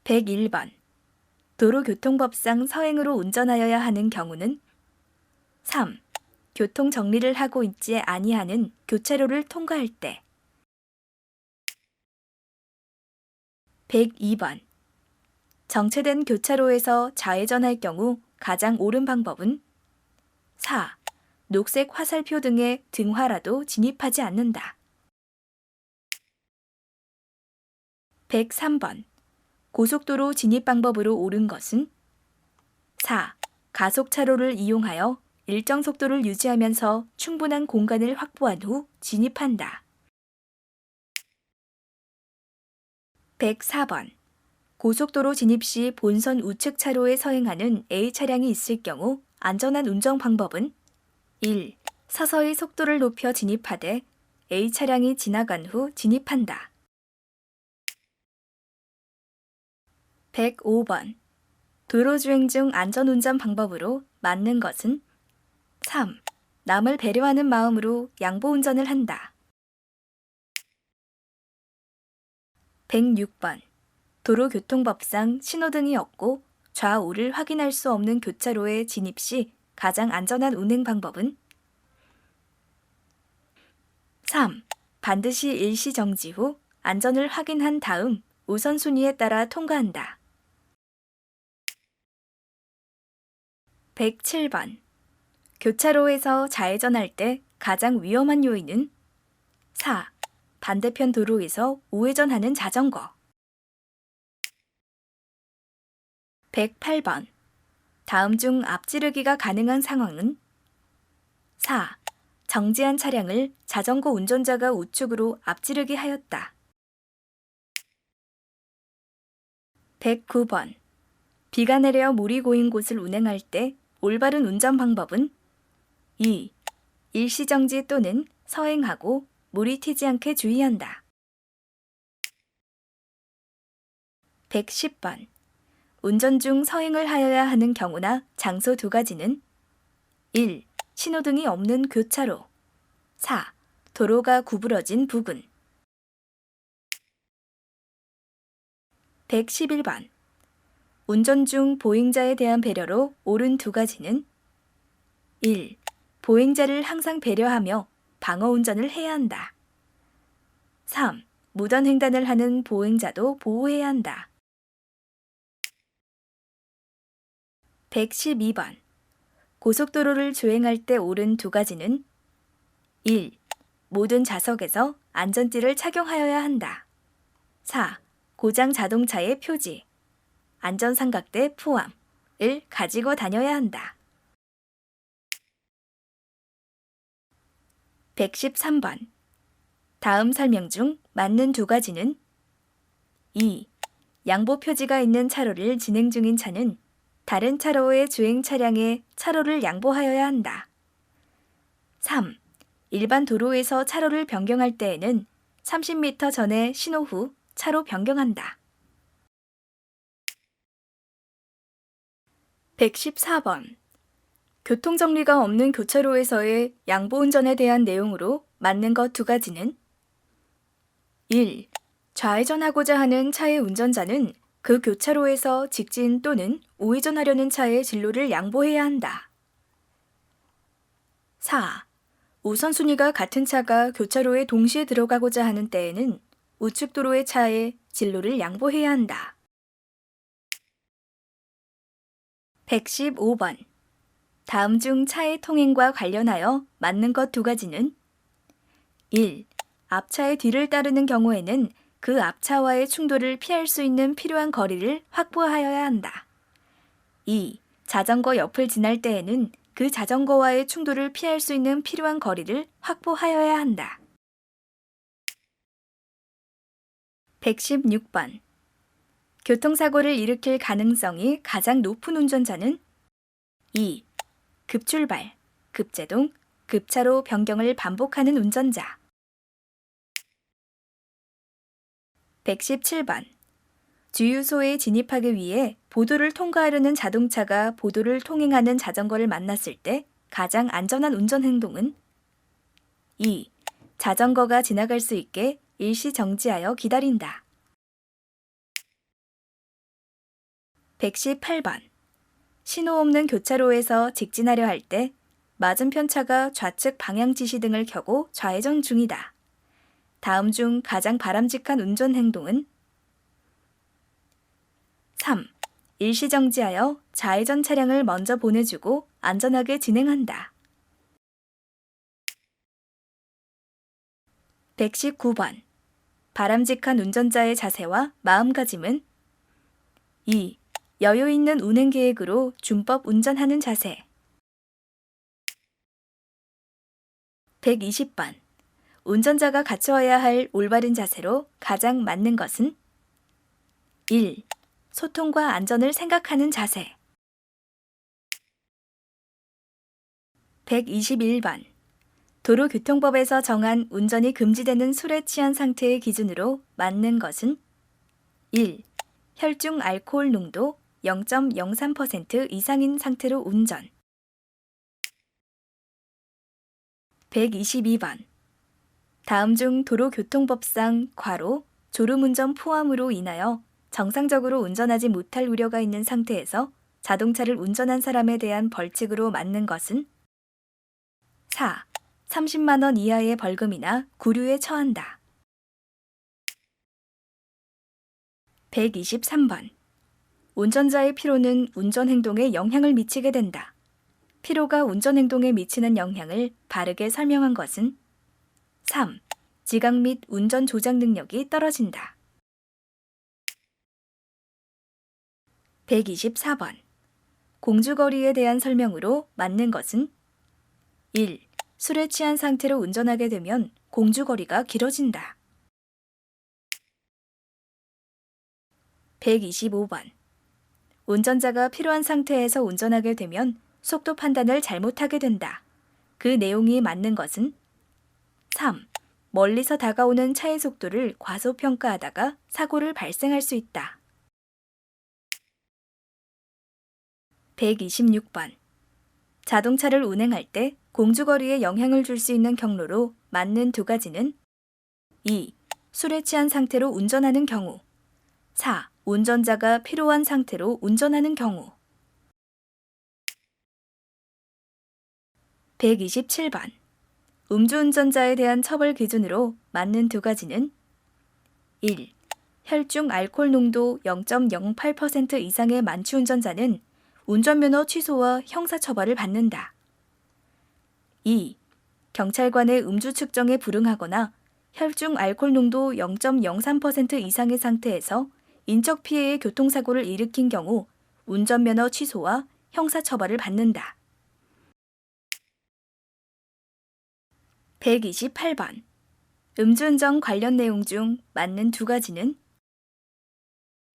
101번. 도로교통법상 서행으로 운전하여야 하는 경우는 3. 교통 정리를 하고 있지 아니하는 교차로를 통과할 때 102번. 정체된 교차로에서 좌회전할 경우 가장 옳은 방법은 4. 녹색 화살표 등의 등화라도 진입하지 않는다. 103번. 고속도로 진입 방법으로 옳은 것은 4. 가속차로를 이용하여 일정 속도를 유지하면서 충분한 공간을 확보한 후 진입한다. 104번. 고속도로 진입 시 본선 우측 차로에 서행하는 A 차량이 있을 경우 안전한 운전 방법은 1. 서서히 속도를 높여 진입하되 A 차량이 지나간 후 진입한다. 105번. 도로주행 중 안전운전 방법으로 맞는 것은 3. 남을 배려하는 마음으로 양보운전을 한다. 106번. 도로교통법상 신호등이 없고 좌우를 확인할 수 없는 교차로에 진입 시 가장 안전한 운행 방법은 3. 반드시 일시 정지 후 안전을 확인한 다음 우선순위에 따라 통과한다. 107번. 교차로에서 좌회전할 때 가장 위험한 요인은 4. 반대편 도로에서 우회전하는 자전거. 108번. 다음 중 앞지르기가 가능한 상황은 4. 정지한 차량을 자전거 운전자가 우측으로 앞지르기 하였다. 109번. 비가 내려 물이 고인 곳을 운행할 때 올바른 운전 방법은 2. 일시정지 또는 서행하고 물이 튀지 않게 주의한다. 110번. 운전 중 서행을 하여야 하는 경우나 장소 두 가지는 1. 신호등이 없는 교차로 4. 도로가 구부러진 부근. 111번. 운전 중 보행자에 대한 배려로 옳은 두 가지는 1. 보행자를 항상 배려하며 방어 운전을 해야 한다. 3. 무단 횡단을 하는 보행자도 보호해야 한다. 112번. 고속도로를 주행할 때 옳은 두 가지는 1. 모든 좌석에서 안전띠를 착용하여야 한다. 4. 고장 자동차의 표지, 안전삼각대 포함을 가지고 다녀야 한다. 113번. 다음 설명 중 맞는 두 가지는 2. 양보 표지가 있는 차로를 진행 중인 차는 다른 차로의 주행 차량에 차로를 양보하여야 한다. 3. 일반 도로에서 차로를 변경할 때에는 30m 전에 신호 후 차로 변경한다. 114번. 교통정리가 없는 교차로에서의 양보운전에 대한 내용으로 맞는 것 두 가지는 1. 좌회전하고자 하는 차의 운전자는 그 교차로에서 직진 또는 우회전하려는 차의 진로를 양보해야 한다. 4. 우선순위가 같은 차가 교차로에 동시에 들어가고자 하는 때에는 우측 도로의 차의 진로를 양보해야 한다. 115번. 다음 중 차의 통행과 관련하여 맞는 것 두 가지는 1. 앞차의 뒤를 따르는 경우에는 그 앞차와의 충돌을 피할 수 있는 필요한 거리를 확보하여야 한다. 2. 자전거 옆을 지날 때에는 그 자전거와의 충돌을 피할 수 있는 필요한 거리를 확보하여야 한다. 116번. 교통사고를 일으킬 가능성이 가장 높은 운전자는 2. 급출발, 급제동, 급차로 변경을 반복하는 운전자. 117번. 주유소에 진입하기 위해 보도를 통과하려는 자동차가 보도를 통행하는 자전거를 만났을 때 가장 안전한 운전 행동은 2. 자전거가 지나갈 수 있게 일시 정지하여 기다린다. 118번. 신호 없는 교차로에서 직진하려 할 때 맞은편 차가 좌측 방향 지시 등을 켜고 좌회전 중이다. 다음 중 가장 바람직한 운전 행동은? 3. 일시정지하여 좌회전 차량을 먼저 보내주고 안전하게 진행한다. 119번. 바람직한 운전자의 자세와 마음가짐은? 2. 여유 있는 운행 계획으로 준법 운전하는 자세. 120번. 운전자가 갖추어야 할 올바른 자세로 가장 맞는 것은? 1. 소통과 안전을 생각하는 자세. 121번. 도로교통법에서 정한 운전이 금지되는 술에 취한 상태의 기준으로 맞는 것은? 1. 혈중 알코올 농도 0.03% 이상인 상태로 운전. 122번. 다음 중 도로교통법상 괄호 졸음운전 포함으로 인하여 정상적으로 운전하지 못할 우려가 있는 상태에서 자동차를 운전한 사람에 대한 벌칙으로 맞는 것은? 4. 30만 원 이하의 벌금이나 구류에 처한다. 123번. 운전자의 피로는 운전 행동에 영향을 미치게 된다. 피로가 운전 행동에 미치는 영향을 바르게 설명한 것은? 3. 지각 및 운전 조작 능력이 떨어진다. 124번. 공주거리에 대한 설명으로 맞는 것은? 1. 술에 취한 상태로 운전하게 되면 공주거리가 길어진다. 125번. 운전자가 피로한 상태에서 운전하게 되면 속도 판단을 잘못하게 된다. 그 내용이 맞는 것은? 3. 멀리서 다가오는 차의 속도를 과소평가하다가 사고를 발생할 수 있다. 126번. 자동차를 운행할 때 공주거리에 영향을 줄 수 있는 경로로 맞는 두 가지는? 2. 술에 취한 상태로 운전하는 경우. 4. 운전자가 피로한 상태로 운전하는 경우. 127번. 음주운전자에 대한 처벌 기준으로 맞는 두 가지는? 1. 혈중 알코올 농도 0.08% 이상의 만취운전자는 운전면허 취소와 형사처벌을 받는다. 2. 경찰관의 음주 측정에 불응하거나 혈중 알코올 농도 0.03% 이상의 상태에서 인적 피해의 교통사고를 일으킨 경우 운전면허 취소와 형사처벌을 받는다. 128번. 음주운전 관련 내용 중 맞는 두 가지는?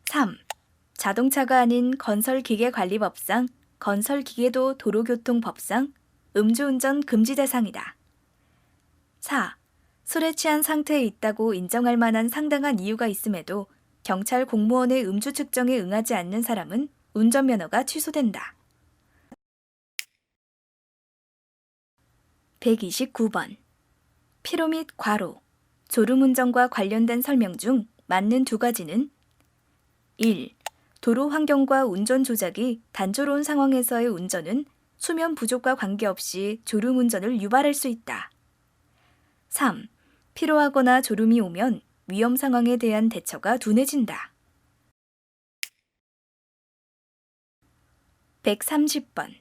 3. 자동차가 아닌 건설기계관리법상, 건설기계도 도로교통법상 음주운전 금지 대상이다. 4. 술에 취한 상태에 있다고 인정할 만한 상당한 이유가 있음에도 경찰 공무원의 음주 측정에 응하지 않는 사람은 운전면허가 취소된다. 129번. 피로 및 과로, 졸음운전과 관련된 설명 중 맞는 두 가지는? 1. 도로 환경과 운전 조작이 단조로운 상황에서의 운전은 수면 부족과 관계없이 졸음운전을 유발할 수 있다. 3. 피로하거나 졸음이 오면 위험 상황에 대한 대처가 둔해진다. 130번.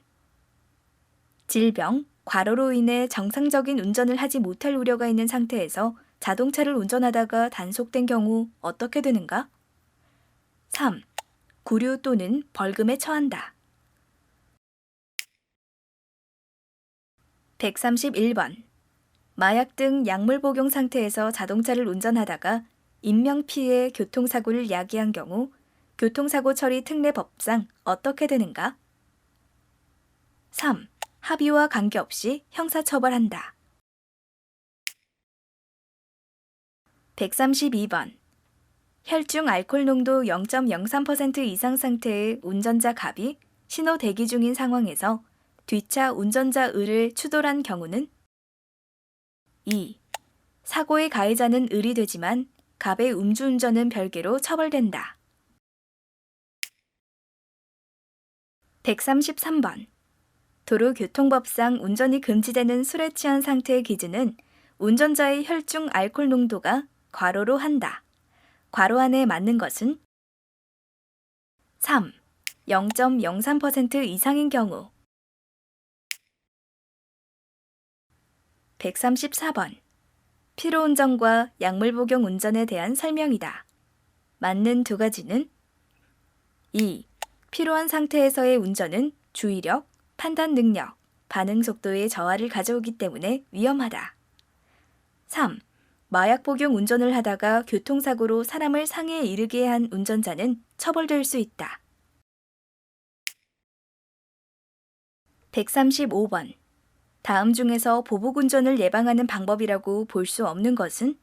질병, 과로로 인해 정상적인 운전을 하지 못할 우려가 있는 상태에서 자동차를 운전하다가 단속된 경우 어떻게 되는가? 3. 구류 또는 벌금에 처한다. 131번. 마약 등 약물 복용 상태에서 자동차를 운전하다가 인명피해 교통사고를 야기한 경우 교통사고 처리 특례법상 어떻게 되는가? 3. 합의와 관계없이 형사처벌한다. 132번. 혈중 알코올 농도 0.03% 이상 상태의 운전자 갑이 신호 대기 중인 상황에서 뒷차 운전자 을을 추돌한 경우는? 2. 사고의 가해자는 을이 되지만 갑의 음주운전은 별개로 처벌된다. 133번. 도로교통법상 운전이 금지되는 술에 취한 상태의 기준은 운전자의 혈중 알코올 농도가 괄호로 한다. 괄호 안에 맞는 것은 3. 0.03% 이상인 경우. 134번. 피로운전과 약물복용 운전에 대한 설명이다. 맞는 두 가지는 2. 피로한 상태에서의 운전은 주의력, 판단 능력, 반응 속도의 저하를 가져오기 때문에 위험하다. 3. 마약 복용 운전을 하다가 교통사고로 사람을 상해에 이르게 한 운전자는 처벌될 수 있다. 135번. 다음 중에서 보복운전을 예방하는 방법이라고 볼 수 없는 것은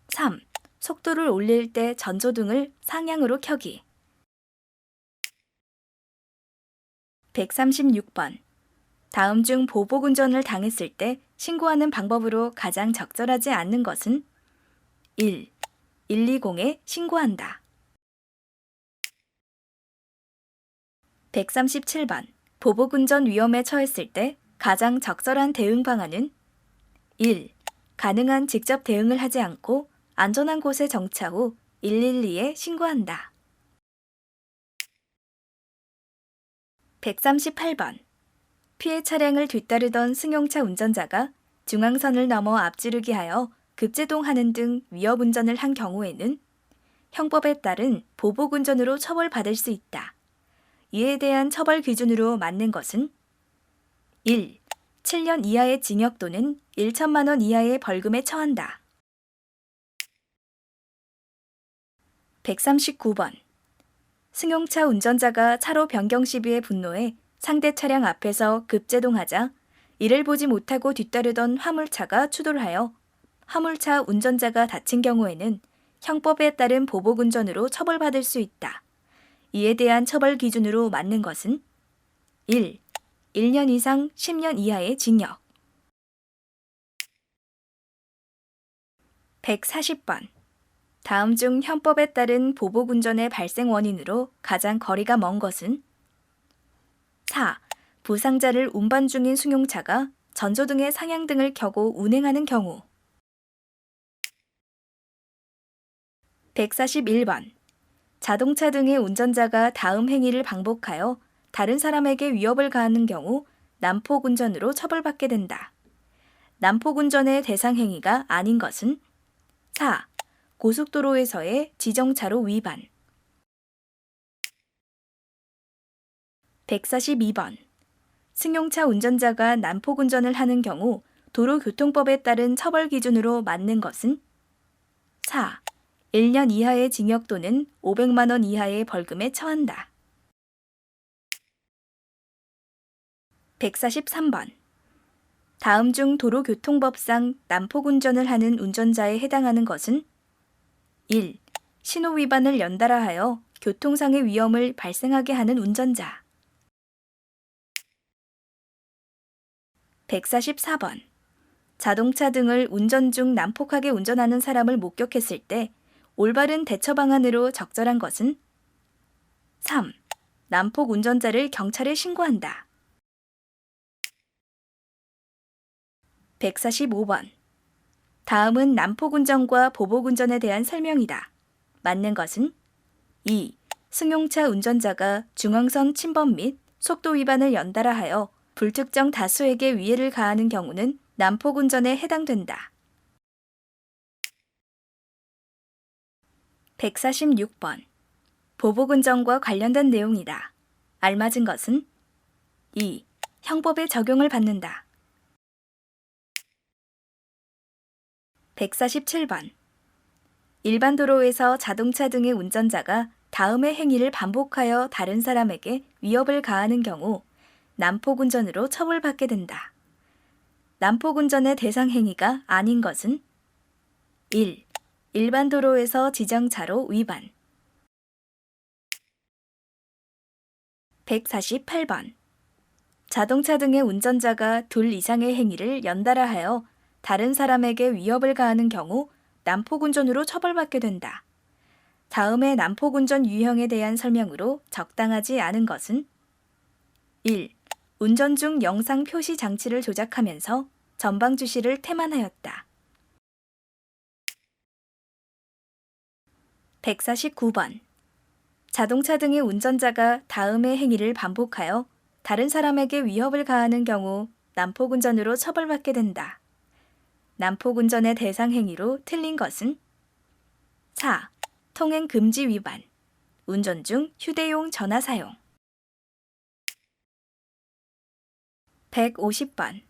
3. 속도를 올릴 때 전조등을 상향으로 켜기. 136번. 다음 중 보복운전을 당했을 때 신고하는 방법으로 가장 적절하지 않는 것은 1. 120에 신고한다. 137번. 보복운전 위험에 처했을 때 가장 적절한 대응 방안은 1. 가능한 직접 대응을 하지 않고 안전한 곳에 정차 후 112에 신고한다. 138번. 피해 차량을 뒤따르던 승용차 운전자가 중앙선을 넘어 앞지르기 하여 급제동하는 등 위협운전을 한 경우에는 형법에 따른 보복운전으로 처벌받을 수 있다. 이에 대한 처벌 기준으로 맞는 것은 1. 7년 이하의 징역 또는 1천만 원 이하의 벌금에 처한다. 139번. 승용차 운전자가 차로 변경 시비에 분노해 상대 차량 앞에서 급제동하자 이를 보지 못하고 뒤따르던 화물차가 추돌하여 화물차 운전자가 다친 경우에는 형법에 따른 보복운전으로 처벌받을 수 있다. 이에 대한 처벌 기준으로 맞는 것은 1. 1년 이상 10년 이하의 징역. 140번. 다음 중 형법에 따른 보복운전의 발생 원인으로 가장 거리가 먼 것은 4. 부상자를 운반 중인 승용차가 전조등의 상향등을 켜고 운행하는 경우. 141번. 자동차 등의 운전자가 다음 행위를 반복하여 다른 사람에게 위협을 가하는 경우 난폭운전으로 처벌받게 된다. 난폭운전의 대상 행위가 아닌 것은 4. 고속도로에서의 지정차로 위반. 142번. 승용차 운전자가 난폭운전을 하는 경우 도로교통법에 따른 처벌 기준으로 맞는 것은 4. 1년 이하의 징역 또는 500만 원 이하의 벌금에 처한다. 143번. 다음 중 도로교통법상 난폭운전을 하는 운전자에 해당하는 것은 1. 신호위반을 연달아 하여 교통상의 위험을 발생하게 하는 운전자. 144번. 자동차 등을 운전 중 난폭하게 운전하는 사람을 목격했을 때 올바른 대처 방안으로 적절한 것은 3. 난폭 운전자를 경찰에 신고한다. 145번. 다음은 난폭운전과 보복운전에 대한 설명이다. 맞는 것은 2. 승용차 운전자가 중앙선 침범 및 속도 위반을 연달아 하여 불특정 다수에게 위해를 가하는 경우는 난폭운전에 해당된다. 146번. 보복운전과 관련된 내용이다. 알맞은 것은 2. 형법의 적용을 받는다. 147번. 일반 도로에서 자동차 등의 운전자가 다음의 행위를 반복하여 다른 사람에게 위협을 가하는 경우 난폭운전으로 처벌받게 된다. 난폭운전의 대상 행위가 아닌 것은 1. 일반 도로에서 지정차로 위반. 148번. 자동차 등의 운전자가 둘 이상의 행위를 연달아 하여 다른 사람에게 위협을 가하는 경우 난폭운전으로 처벌받게 된다. 다음의 난폭운전 유형에 대한 설명으로 적당하지 않은 것은 1. 운전 중 영상 표시 장치를 조작하면서 전방 주시를 태만하였다. 149번. 자동차 등의 운전자가 다음의 행위를 반복하여 다른 사람에게 위협을 가하는 경우 난폭운전으로 처벌받게 된다. 난폭운전의 대상 행위로 틀린 것은? 4. 통행 금지 위반. 운전 중 휴대용 전화 사용. 150번.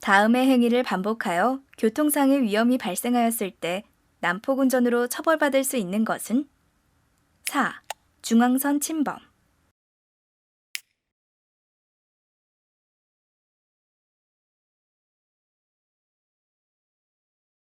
다음의 행위를 반복하여 교통상의 위험이 발생하였을 때 난폭운전으로 처벌받을 수 있는 것은? 4. 중앙선 침범.